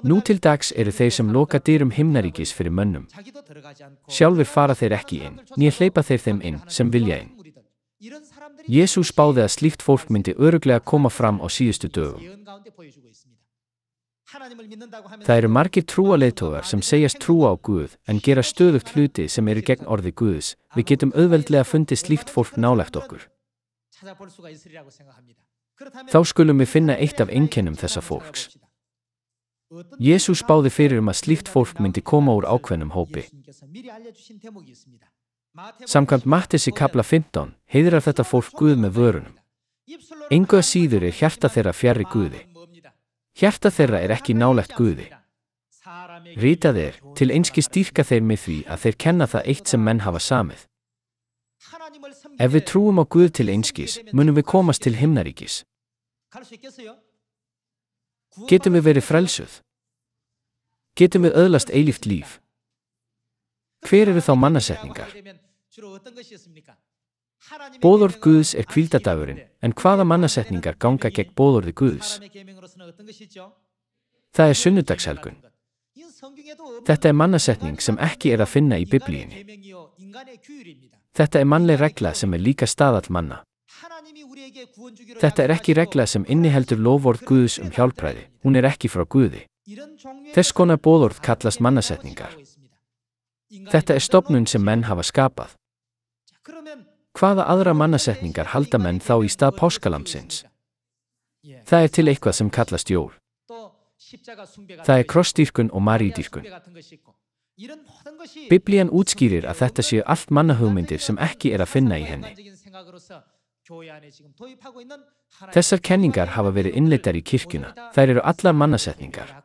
Nú til dags eru þeir sem loka dyrum himnaríkis fyrir mönnum. Sjálfir fara þeir ekki inn, né hleypa þeir þeim inn sem vilja inn. Jesús spáði að slíkt fólk myndi örugglega koma fram á síðustu dögum. Það eru margir trúarleiðtogar sem segjast trúa á Guð en gera stöðugt hluti sem eru gegn orði Guðs. Við getum auðveldlega fundið slíkt fólk nálægt okkur. Þá skulum við finna eitt af einkennum þessa fólks. Jesús spáði fyrir að slíkt fólk myndi koma úr ákveðnum hópi. Samkvæmt Mattesi kafla 15 heiðrar þetta fólk Guð með vörunum. Engu að síður er hjarta þeirra fjarri Guði. Hjarta þeirra er ekki nálægt Guði. Ritað er, til einskis dýrka þeir með því að þeir kenna það eitt sem menn hafa samið. Ef við trúum á Guð til einskis, munum við komast til himnaríkis. Getum við verið frelsuð? Getum við öðlast eilíft líf? Hver eru þá mannasetningar? Boðorð Guðs er hvíldardagurinn, en hvaða mannasetningar ganga gegn boðorði Guðs? Það er sunnudagshelgun. Þetta er mannasetning sem ekki er að finna í Biblíunni. Þetta er mannleg regla sem er líka staðall manna. Þetta er ekki regla sem inniheldur loforð Guðs hjálpræði, hún er ekki frá Guði. Þess konar boðorð kallast mannasetningar. Þetta er stofnun sem menn hafa skapað. Hvaða aðra mannasetningar halda menn þá í stað páskalamsins? Það er til eitthvað sem kallast jól. Það er krossdýrkun og maríudýrkun. Biblían útskýrir að þetta séu allt mannahugmyndir sem ekki er að finna í henni. Þessar kenningar hafa verið innleiddar í kirkjuna, þær eru allar mannasetningar.